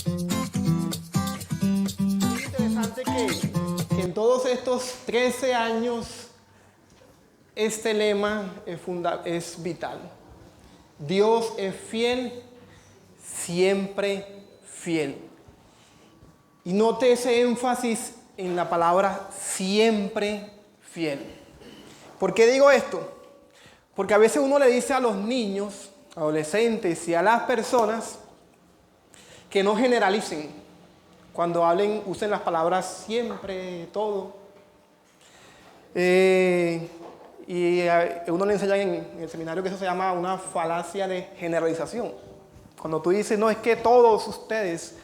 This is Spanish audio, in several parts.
Es interesante que en todos estos 13 años este lema es vital. Dios es fiel, siempre fiel. Y note ese énfasis en la palabra siempre fiel. ¿Por qué digo esto? Porque a veces uno le dice a los niños, adolescentes y a las personas que no generalicen. Cuando hablen, usen las palabras siempre, todo. Y a uno le enseñan en el seminario que eso se llama una falacia de generalización. Cuando tú dices, no, es que todos ustedes,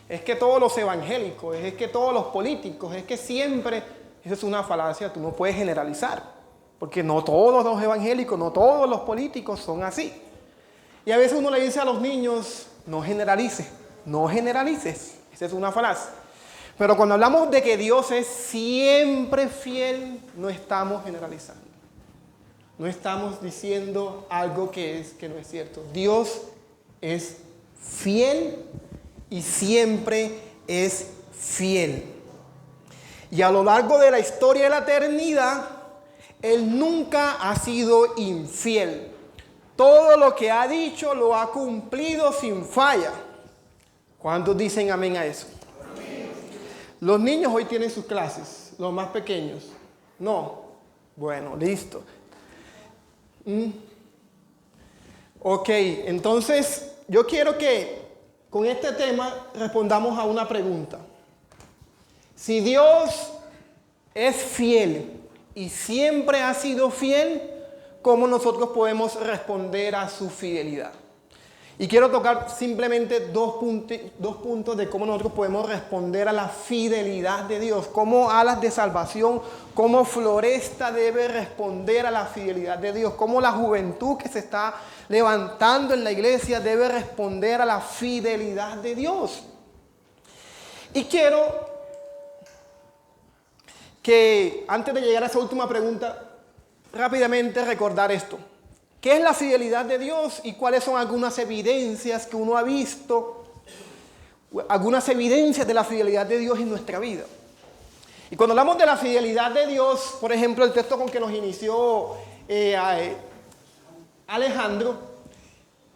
es que todos los evangélicos, es que todos los políticos, es que siempre, eso es una falacia, tú no puedes generalizar. Porque no todos los evangélicos, no todos los políticos son así. Y a veces uno le dice a los niños, no generalices, no generalices. Esa es una falacia. Pero cuando hablamos de que Dios es siempre fiel, no estamos generalizando. No estamos diciendo algo que no es cierto. Dios es fiel y siempre es fiel. Y a lo largo de la historia de la eternidad, Él nunca ha sido infiel. Todo lo que ha dicho lo ha cumplido sin falla. ¿Cuántos dicen amén a eso? Amén. Los niños hoy tienen sus clases, los más pequeños. No. Bueno, listo. Ok, entonces yo quiero que con este tema respondamos a una pregunta. Si Dios es fiel y siempre ha sido fiel, ¿cómo nosotros podemos responder a su fidelidad? Y quiero tocar simplemente dos puntos de cómo nosotros podemos responder a la fidelidad de Dios. Cómo Alas de Salvación, cómo Floresta debe responder a la fidelidad de Dios. Cómo la juventud que se está levantando en la iglesia debe responder a la fidelidad de Dios. Y quiero que antes de llegar a esa última pregunta, rápidamente recordar esto. ¿Qué es la fidelidad de Dios y cuáles son algunas evidencias que uno ha visto? Algunas evidencias de la fidelidad de Dios en nuestra vida. Y cuando hablamos de la fidelidad de Dios, por ejemplo, el texto con que nos inició Alejandro,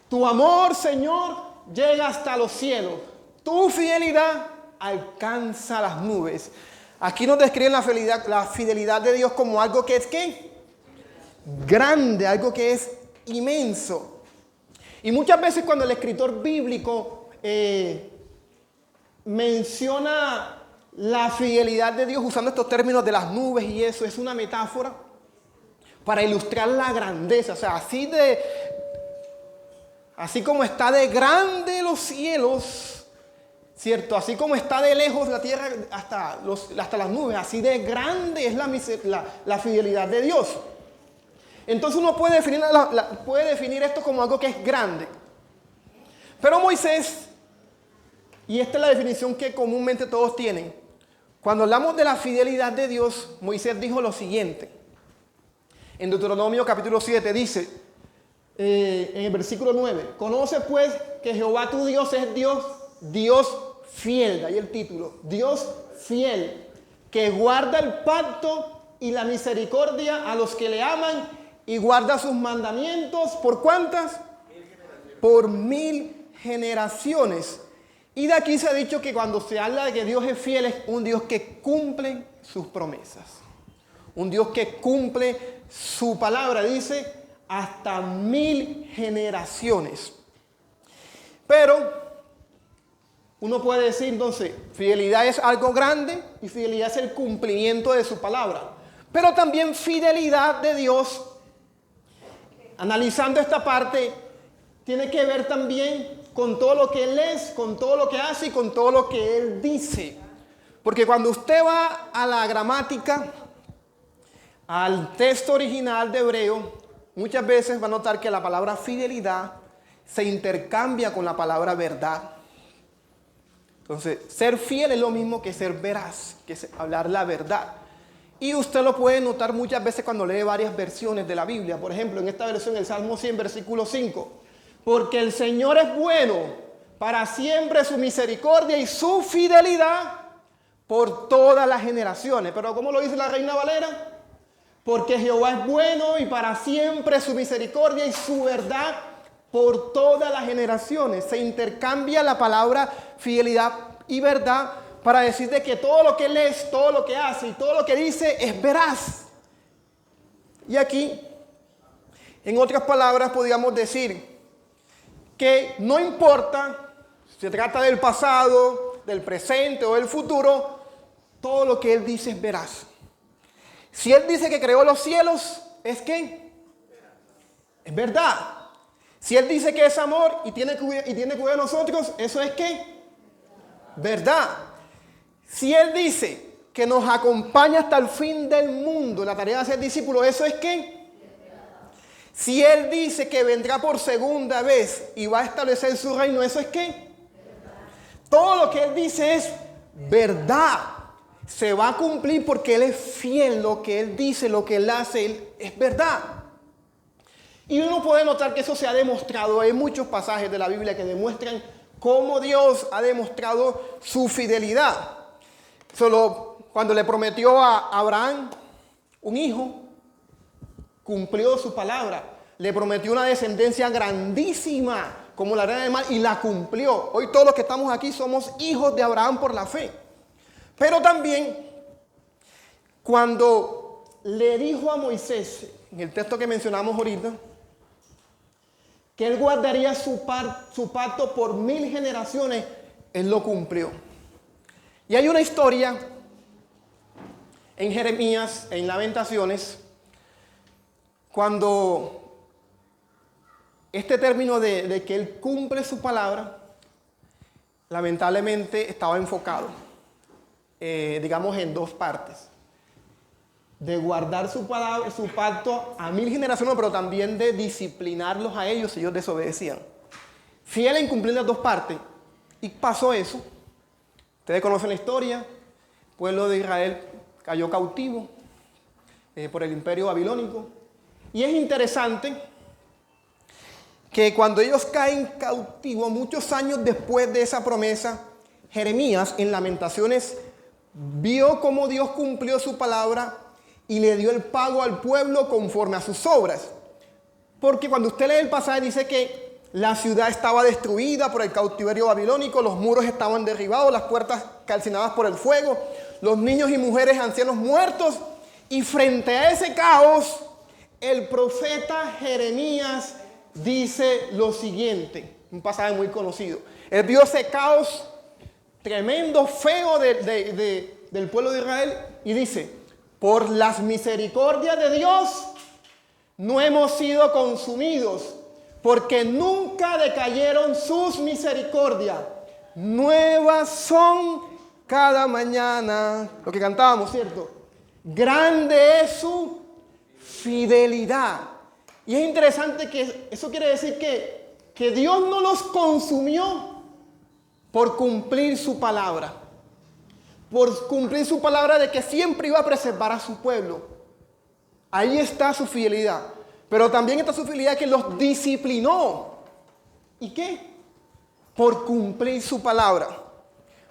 tu amor, Señor, llega hasta los cielos. Tu fidelidad alcanza las nubes. Aquí nos describen la fidelidad de Dios como algo que es ¿qué? Grande, algo que es inmenso. Y muchas veces cuando el escritor bíblico menciona la fidelidad de Dios usando estos términos de las nubes y eso, es una metáfora para ilustrar la grandeza. O sea, así como está de grande los cielos, ¿cierto? Así como está de lejos la tierra hasta las nubes, así de grande es la fidelidad de Dios. Entonces uno puede definir esto como algo que es grande. Pero Moisés, y esta es la definición que comúnmente todos tienen, cuando hablamos de la fidelidad de Dios, Moisés dijo lo siguiente. En Deuteronomio capítulo 7 dice, en el versículo 9, conoce pues que Jehová tu Dios es Dios fiel, de ahí el título, Dios fiel, que guarda el pacto y la misericordia a los que le aman y guarda sus mandamientos, ¿por cuántas? Por 1000 generaciones. Y de aquí se ha dicho que cuando se habla de que Dios es fiel, es un Dios que cumple sus promesas. Un Dios que cumple su palabra, dice, hasta 1000 generaciones. Pero uno puede decir entonces, fidelidad es algo grande y fidelidad es el cumplimiento de su palabra. Pero también fidelidad de Dios, analizando esta parte, tiene que ver también con todo lo que Él es, con todo lo que hace y con todo lo que Él dice. Porque cuando usted va a la gramática, al texto original de hebreo, muchas veces va a notar que la palabra fidelidad se intercambia con la palabra verdad. Entonces, ser fiel es lo mismo que ser veraz, que es hablar la verdad. Y usted lo puede notar muchas veces cuando lee varias versiones de la Biblia. Por ejemplo, en esta versión, el Salmo 100, versículo 5. Porque el Señor es bueno, para siempre su misericordia y su fidelidad por todas las generaciones. Pero ¿cómo lo dice la Reina Valera? Porque Jehová es bueno y para siempre su misericordia y su verdad por todas las generaciones. Se intercambia la palabra fidelidad y verdad para decir de que todo lo que Él es, todo lo que hace y todo lo que dice es veraz. Y aquí, en otras palabras, podríamos decir que no importa si se trata del pasado, del presente o del futuro, todo lo que Él dice es veraz. Si Él dice que creó los cielos, ¿es qué? Es verdad. Si Él dice que es amor y tiene cuidado de nosotros, ¿eso es qué? Verdad. Si Él dice que nos acompaña hasta el fin del mundo, la tarea de ser discípulo, ¿eso es qué? Si Él dice que vendrá por segunda vez y va a establecer su reino, ¿eso es qué? Todo lo que Él dice es verdad. Se va a cumplir porque Él es fiel. Lo que Él dice, lo que Él hace, es verdad. Y uno puede notar que eso se ha demostrado. Hay muchos pasajes de la Biblia que demuestran cómo Dios ha demostrado su fidelidad. Solo cuando le prometió a Abraham un hijo, cumplió su palabra. Le prometió una descendencia grandísima como la arena del mar y la cumplió. Hoy todos los que estamos aquí somos hijos de Abraham por la fe. Pero también cuando le dijo a Moisés, en el texto que mencionamos ahorita, que él guardaría su pacto por 1000 generaciones, él lo cumplió. Y hay una historia en Jeremías, en Lamentaciones, cuando este término de que él cumple su palabra, lamentablemente estaba enfocado, digamos, en dos partes. De guardar su palabra, su pacto a 1000 generaciones, pero también de disciplinarlos a ellos si ellos desobedecían. Fiel en cumplir las dos partes. Y pasó eso. Ustedes conocen la historia. El pueblo de Israel cayó cautivo por el imperio babilónico. Y es interesante que cuando ellos caen cautivos, muchos años después de esa promesa, Jeremías en Lamentaciones vio cómo Dios cumplió su palabra y le dio el pago al pueblo conforme a sus obras. Porque cuando usted lee el pasaje dice que la ciudad estaba destruida por el cautiverio babilónico, los muros estaban derribados, las puertas calcinadas por el fuego, los niños y mujeres ancianos muertos. Y frente a ese caos, el profeta Jeremías dice lo siguiente, un pasaje muy conocido. Él vio ese caos tremendo, feo del pueblo de Israel y dice: por las misericordias de Dios no hemos sido consumidos, porque nunca decayeron sus misericordias. Nuevas son cada mañana. Lo que cantábamos, ¿cierto? Grande es su fidelidad. Y es interesante que eso quiere decir que Dios no los consumió por cumplir su palabra. Por cumplir su palabra de que siempre iba a preservar a su pueblo. Ahí está su fidelidad. Pero también está su fidelidad que los disciplinó. ¿Y qué? Por cumplir su palabra.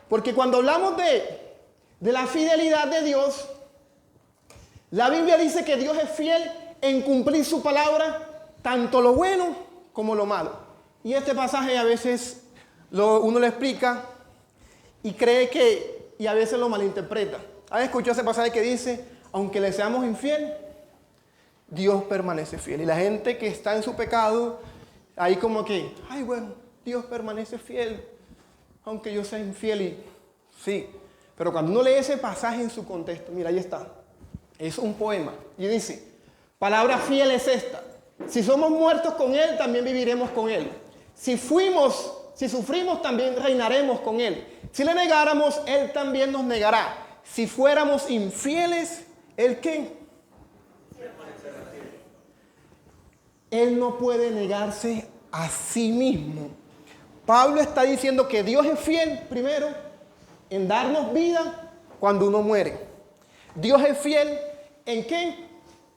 Porque cuando hablamos de la fidelidad de Dios, la Biblia dice que Dios es fiel en cumplir su palabra, tanto lo bueno como lo malo. Y este pasaje a veces uno lo explica y cree que, y a veces lo malinterpreta. ¿Has escuchado ese pasaje que dice: aunque le seamos infiel, Dios permanece fiel? Y la gente que está en su pecado, ahí como que, ay, bueno, Dios permanece fiel, aunque yo sea infiel. Y sí, pero cuando uno lee ese pasaje en su contexto, mira, ahí está. Es un poema. Y dice: palabra fiel es esta: si somos muertos con Él, también viviremos con Él. Si sufrimos, también reinaremos con Él. Si le negáramos, Él también nos negará. Si fuéramos infieles, ¿Él qué? Él no puede negarse a sí mismo. Pablo está diciendo que Dios es fiel, primero, en darnos vida cuando uno muere. Dios es fiel ¿en qué?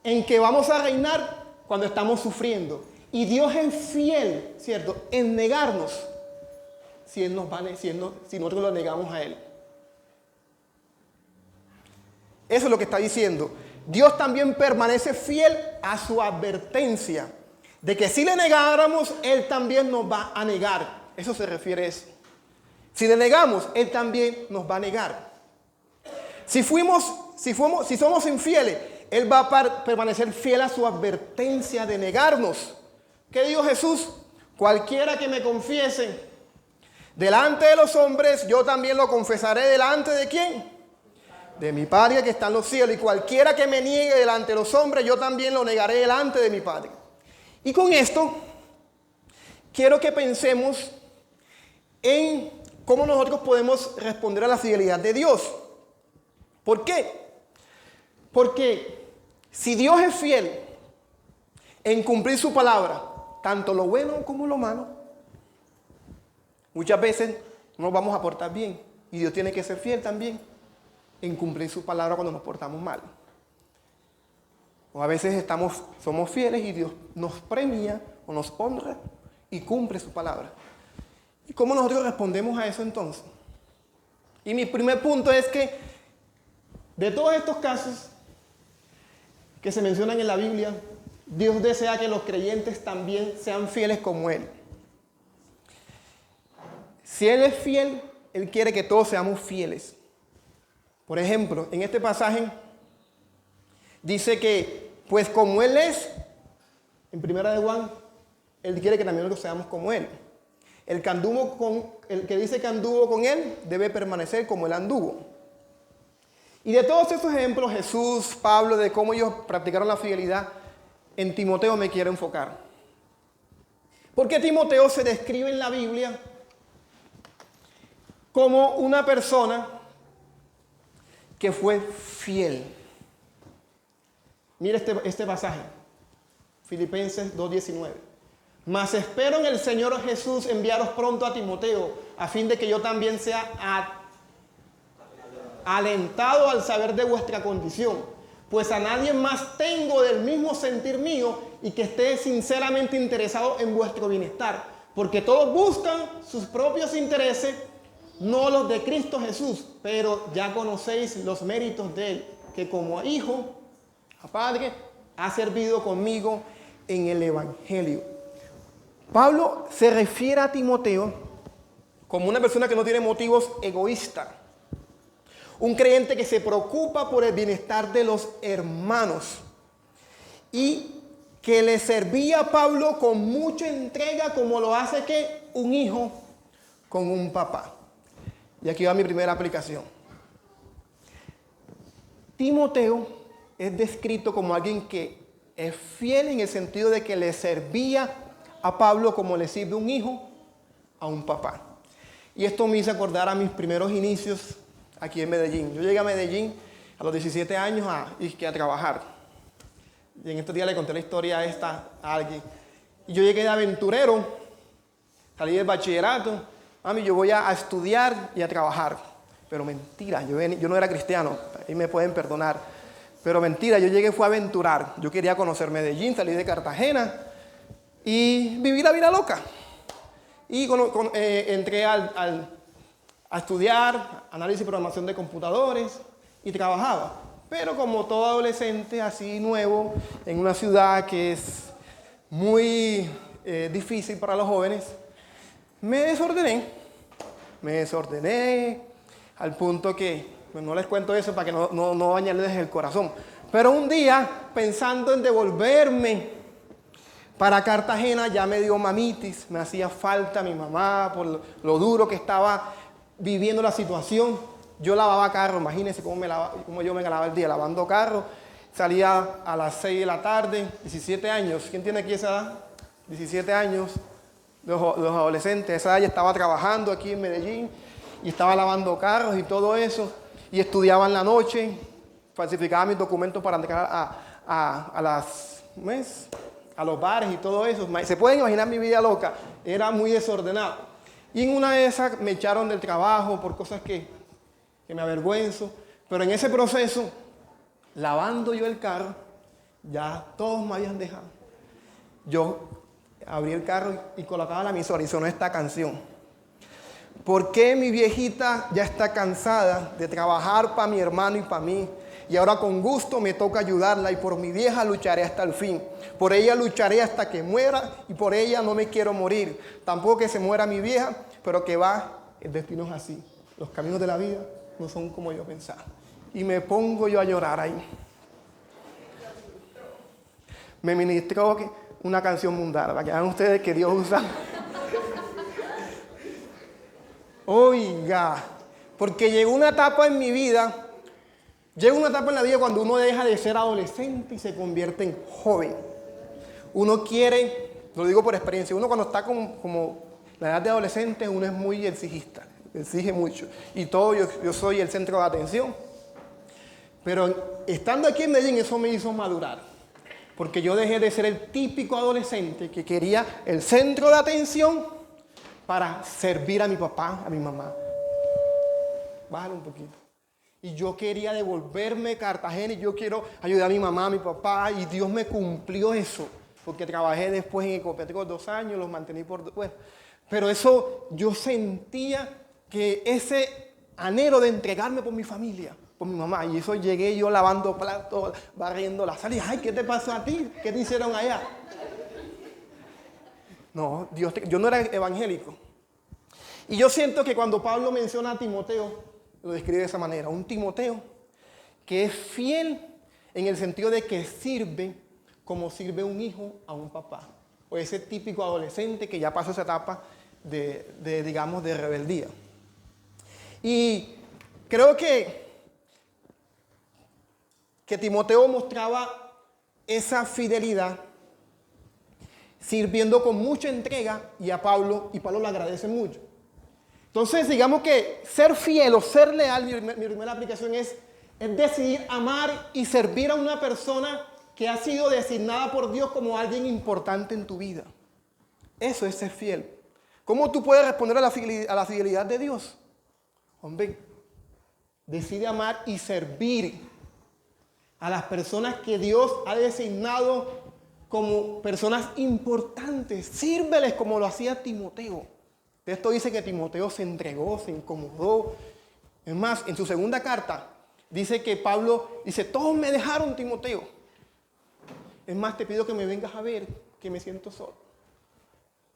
En que vamos a reinar cuando estamos sufriendo. Y Dios es fiel, ¿cierto?, en negarnos si nosotros lo negamos a Él. Eso es lo que está diciendo. Dios también permanece fiel a su advertencia de que si le negáramos, Él también nos va a negar. Eso se refiere a eso. Si le negamos, Él también nos va a negar. Si somos infieles, Él va a permanecer fiel a su advertencia de negarnos. ¿Qué dijo Jesús? Cualquiera que me confiese delante de los hombres, yo también lo confesaré delante de ¿quién? De mi Padre que está en los cielos. Y cualquiera que me niegue delante de los hombres, yo también lo negaré delante de mi Padre. Y con esto, quiero que pensemos en cómo nosotros podemos responder a la fidelidad de Dios. ¿Por qué? Porque si Dios es fiel en cumplir su palabra, tanto lo bueno como lo malo, muchas veces no nos vamos a portar bien. Y Dios tiene que ser fiel también en cumplir su palabra cuando nos portamos mal. O a veces somos fieles y Dios nos premia o nos honra y cumple su palabra. ¿Y cómo nosotros respondemos a eso entonces? Y mi primer punto es que de todos estos casos que se mencionan en la Biblia, Dios desea que los creyentes también sean fieles como Él. Si Él es fiel, Él quiere que todos seamos fieles. Por ejemplo, en este pasaje dice que, pues como Él es, en 1 Juan, Él quiere que también nosotros seamos como Él. El que dice que anduvo con Él debe permanecer como Él anduvo. Y de todos estos ejemplos, Jesús, Pablo, de cómo ellos practicaron la fidelidad, en Timoteo me quiero enfocar. Porque Timoteo se describe en la Biblia como una persona que fue fiel. Mira este pasaje, Filipenses 2:19. Mas espero en el Señor Jesús enviaros pronto a Timoteo, a fin de que yo también sea alentado al saber de vuestra condición, pues a nadie más tengo del mismo sentir mío y que esté sinceramente interesado en vuestro bienestar, porque todos buscan sus propios intereses, no los de Cristo Jesús, pero ya conocéis los méritos de Él, que como hijo a Padre ha servido conmigo en el Evangelio. Pablo se refiere a Timoteo como una persona que no tiene motivos egoístas. Un creyente que se preocupa por el bienestar de los hermanos y que le servía a Pablo con mucha entrega, como lo hace que un hijo con un papá. Y aquí va mi primera aplicación. Timoteo es descrito como alguien que es fiel en el sentido de que le servía a Pablo como le sirve un hijo a un papá. Y esto me hizo acordar a mis primeros inicios aquí en Medellín. Yo llegué a Medellín a los 17 años a trabajar. Y en estos días le conté la historia esta a alguien. Y yo llegué de aventurero, salí del bachillerato. Mami, yo voy a estudiar y a trabajar. Pero mentira, yo no era cristiano, ahí me pueden perdonar. Pero mentira, yo llegué fue a aventurar. Yo quería conocer Medellín, salí de Cartagena y viví la vida loca. Y entré a estudiar análisis y programación de computadores y trabajaba. Pero como todo adolescente así nuevo, en una ciudad que es muy difícil para los jóvenes, me desordené al punto que, pues no les cuento eso para que no dañarles el corazón. Pero un día, pensando en devolverme para Cartagena, ya me dio mamitis, me hacía falta mi mamá por lo duro que estaba viviendo la situación. Yo lavaba carro, imagínense cómo yo me ganaba el día lavando carro. Salía a las 6 de la tarde, 17 años. ¿Quién tiene aquí esa edad? 17 años. Los adolescentes, esa edad ya estaba trabajando aquí en Medellín y estaba lavando carros y todo eso. Y estudiaba en la noche, falsificaba mis documentos para entrar a los bares y todo eso. Se pueden imaginar mi vida loca, era muy desordenado. Y en una de esas me echaron del trabajo por cosas que me avergüenzo. Pero en ese proceso, lavando yo el carro, ya todos me habían dejado. Yo abrí el carro y colocaba la emisora y sonó esta canción. ¿Por qué mi viejita ya está cansada de trabajar para mi hermano y para mí? Y ahora con gusto me toca ayudarla y por mi vieja lucharé hasta el fin. Por ella lucharé hasta que muera y por ella no me quiero morir. Tampoco que se muera mi vieja, pero que va, el destino es así. Los caminos de la vida no son como yo pensaba. Y me pongo yo a llorar ahí. Me ministró una canción mundana, para que vean ustedes que Dios usa. Oiga, porque llegó una etapa en mi vida, cuando uno deja de ser adolescente y se convierte en joven. Uno quiere, lo digo por experiencia, uno cuando está como la edad de adolescente, uno es muy exigista, exige mucho. Y todo, yo soy el centro de atención. Pero estando aquí en Medellín, eso me hizo madurar. Porque yo dejé de ser el típico adolescente que quería el centro de atención para servir a mi papá, a mi mamá. Bájale un poquito. Y yo quería devolverme a Cartagena y yo quiero ayudar a mi mamá, a mi papá. Y Dios me cumplió eso. Porque trabajé después en Ecopetrol 2 años, los mantení por después. Pero eso, yo sentía que ese anhelo de entregarme por mi familia, por mi mamá. Y eso llegué yo lavando platos, barriendo la sala. Y, ay, ¿qué te pasó a ti? ¿Qué te hicieron allá? No, yo no era evangélico. Y yo siento que cuando Pablo menciona a Timoteo, lo describe de esa manera. Un Timoteo que es fiel en el sentido de que sirve como sirve un hijo a un papá. O ese típico adolescente que ya pasó esa etapa digamos, de rebeldía. Y creo que Timoteo mostraba esa fidelidad sirviendo con mucha entrega y Pablo le agradece mucho. Entonces, digamos que ser fiel o ser leal, mi primera aplicación es decidir amar y servir a una persona que ha sido designada por Dios como alguien importante en tu vida. Eso es ser fiel. ¿Cómo tú puedes responder a la fidelidad de Dios? Hombre, decide amar y servir a las personas que Dios ha designado como personas importantes. Sírveles como lo hacía Timoteo. Esto dice que Timoteo se entregó, se incomodó. Es más, en su segunda carta dice que Pablo dice, todos me dejaron, Timoteo. Es más, te pido que me vengas a ver, que me siento solo.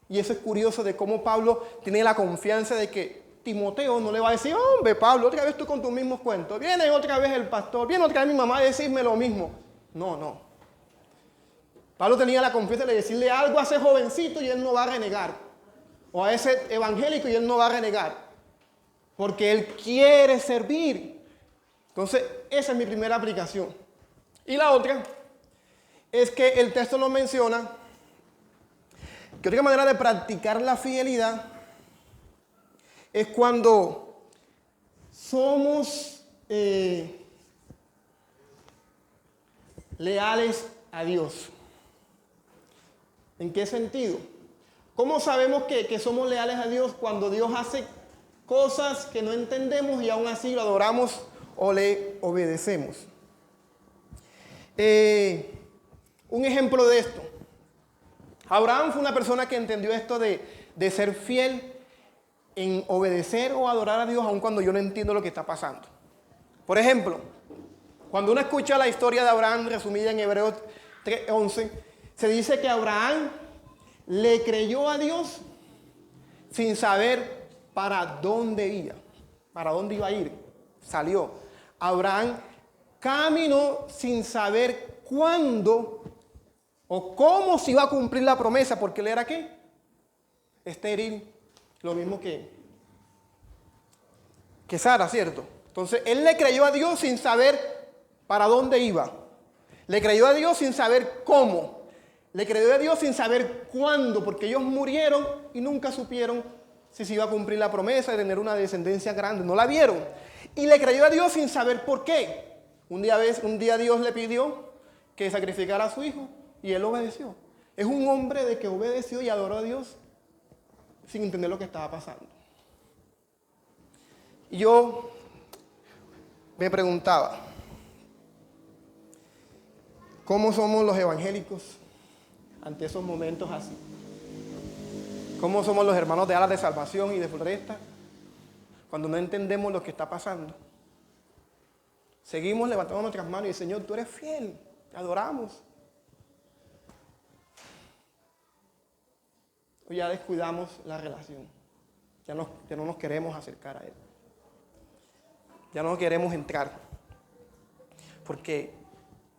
Y eso es curioso de cómo Pablo tiene la confianza de que Timoteo no le va a decir, hombre, Pablo, otra vez tú con tus mismos cuentos. Viene otra vez el pastor, viene otra vez mi mamá a decirme lo mismo. No. Pablo tenía la confianza de decirle algo a ese jovencito y él no va a renegar. O a ese evangélico y él no va a renegar. Porque él quiere servir. Entonces, esa es mi primera aplicación. Y la otra es que el texto nos menciona que otra manera de practicar la fidelidad es cuando somos leales a Dios. ¿En qué sentido? ¿Cómo sabemos que somos leales a Dios cuando Dios hace cosas que no entendemos y aún así lo adoramos o le obedecemos? Un ejemplo de esto. Abraham fue una persona que entendió esto de ser fiel en obedecer o adorar a Dios aun cuando yo no entiendo lo que está pasando. Por ejemplo, cuando uno escucha la historia de Abraham resumida en Hebreos 3:11, se dice que Abraham le creyó a Dios sin saber para dónde iba a ir. Salió. Abraham caminó sin saber cuándo o cómo se iba a cumplir la promesa, porque él era ¿qué? Estéril, lo mismo que Sara, ¿cierto? Entonces, él le creyó a Dios sin saber para dónde iba. Le creyó a Dios sin saber cómo. Le creyó a Dios sin saber cuándo, porque ellos murieron y nunca supieron si se iba a cumplir la promesa de tener una descendencia grande. No la vieron. Y le creyó a Dios sin saber por qué. Un día Dios le pidió que sacrificara a su hijo y él obedeció. Es un hombre de que obedeció y adoró a Dios sin entender lo que estaba pasando. Y yo me preguntaba, ¿cómo somos los evangélicos ante esos momentos así? ¿Cómo somos los hermanos de Alas de Salvación y de Floresta cuando no entendemos lo que está pasando. Seguimos levantando nuestras manos y Señor, tú eres fiel, te adoramos. O ya descuidamos la relación, ya no nos queremos acercar a Él. Ya no queremos entrar, porque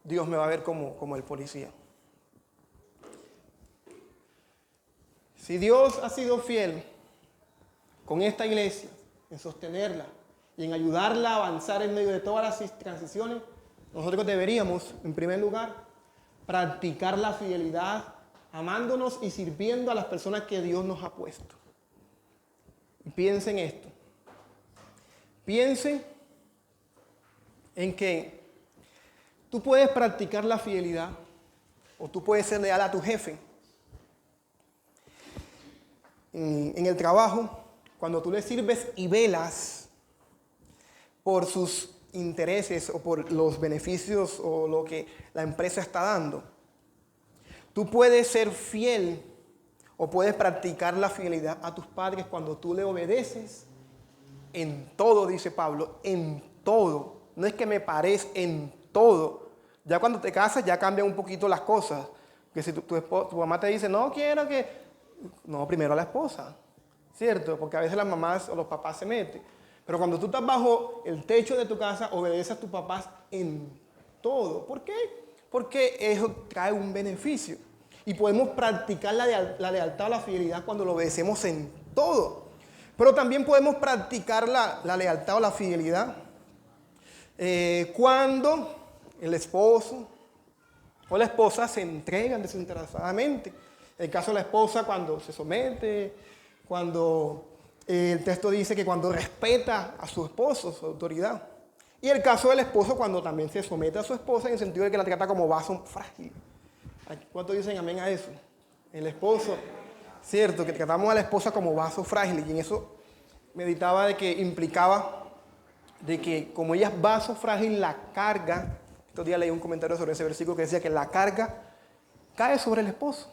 Dios me va a ver como el policía. Si Dios ha sido fiel con esta iglesia, en sostenerla y en ayudarla a avanzar en medio de todas las transiciones, nosotros deberíamos, en primer lugar, practicar la fidelidad, amándonos y sirviendo a las personas que Dios nos ha puesto. Y piensen esto. Piensen en que tú puedes practicar la fidelidad o tú puedes ser leal a tu jefe. En el trabajo, cuando tú le sirves y velas por sus intereses o por los beneficios o lo que la empresa está dando, tú puedes ser fiel o puedes practicar la fidelidad a tus padres cuando tú le obedeces en todo, dice Pablo, en todo. No es que me parezca, en todo. Ya cuando te casas ya cambian un poquito las cosas. Que si tu mamá te dice, no quiero que... No, primero a la esposa, ¿cierto? Porque a veces las mamás o los papás se meten. Pero cuando tú estás bajo el techo de tu casa, obedeces a tus papás en todo. ¿Por qué? Porque eso trae un beneficio. Y podemos practicar la lealtad o la fidelidad cuando lo obedecemos en todo. Pero también podemos practicar la lealtad o la fidelidad cuando el esposo o la esposa se entregan desinteresadamente. En el caso de la esposa, cuando se somete, cuando el texto dice que cuando respeta a su esposo, su autoridad. Y el caso del esposo, cuando también se somete a su esposa en el sentido de que la trata como vaso frágil. ¿Cuántos dicen amén a eso? El esposo, cierto, que tratamos a la esposa como vaso frágil. Y en eso meditaba de que implicaba de que como ella es vaso frágil, la carga, estos días leí un comentario sobre ese versículo que decía que la carga cae sobre el esposo.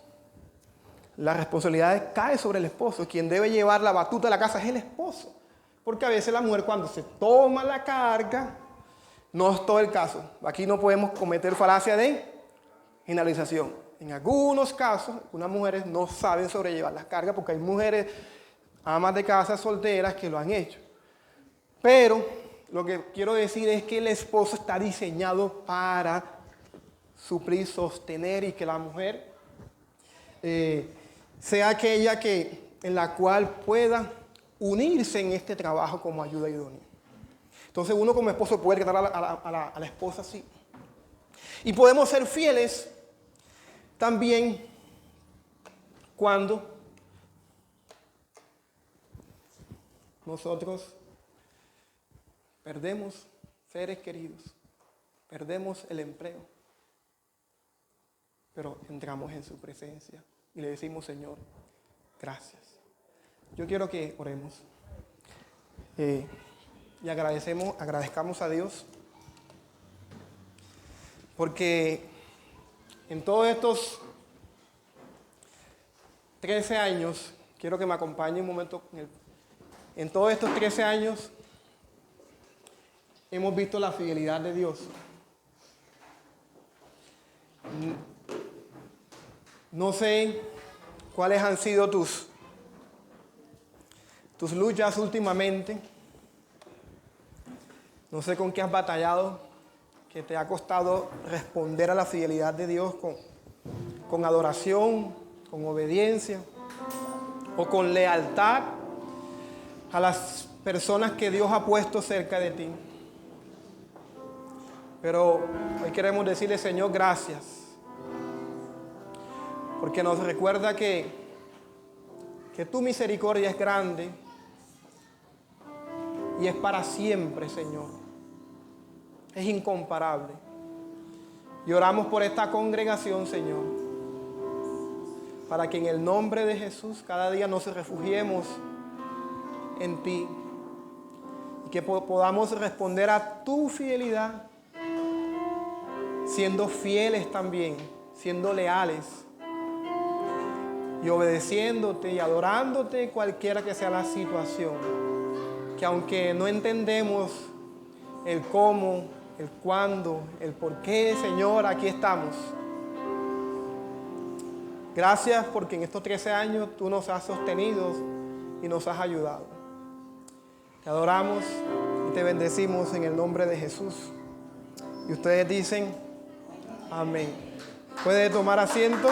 La responsabilidad cae sobre el esposo. Quien debe llevar la batuta de la casa es el esposo. Porque a veces la mujer cuando se toma la carga, no es todo el caso. Aquí no podemos cometer falacia de generalización. En algunos casos, algunas mujeres no saben sobrellevar las cargas porque hay mujeres, amas de casa, solteras, que lo han hecho. Pero lo que quiero decir es que el esposo está diseñado para suplir, sostener y que la mujer sea aquella en la cual pueda unirse en este trabajo como ayuda idónea. Entonces uno como esposo puede tratar a la esposa así. Y podemos ser fieles también cuando nosotros perdemos seres queridos, perdemos el empleo, pero entramos en su presencia y le decimos, Señor, gracias. Yo quiero que oremos y agradezcamos a Dios porque en todos estos 13 años, quiero que me acompañe un momento, en todos estos 13 años hemos visto la fidelidad de Dios. No sé cuáles han sido tus luchas últimamente. No sé con qué has batallado, que te ha costado responder a la fidelidad de Dios con adoración, con obediencia o con lealtad a las personas que Dios ha puesto cerca de ti. Pero hoy queremos decirle, Señor, gracias. Porque nos recuerda que tu misericordia es grande y es para siempre, Señor. Es incomparable. Y oramos por esta congregación, Señor, para que en el nombre de Jesús cada día nos refugiemos en ti y que podamos responder a tu fidelidad, siendo fieles también, siendo leales y obedeciéndote y adorándote cualquiera que sea la situación. que aunque no entendemos el cómo, el cuándo, el por qué, Señor, aquí estamos. Gracias porque en estos 13 años tú nos has sostenido y nos has ayudado. Te adoramos y te bendecimos en el nombre de Jesús. Y ustedes dicen, amén. Puede tomar asiento.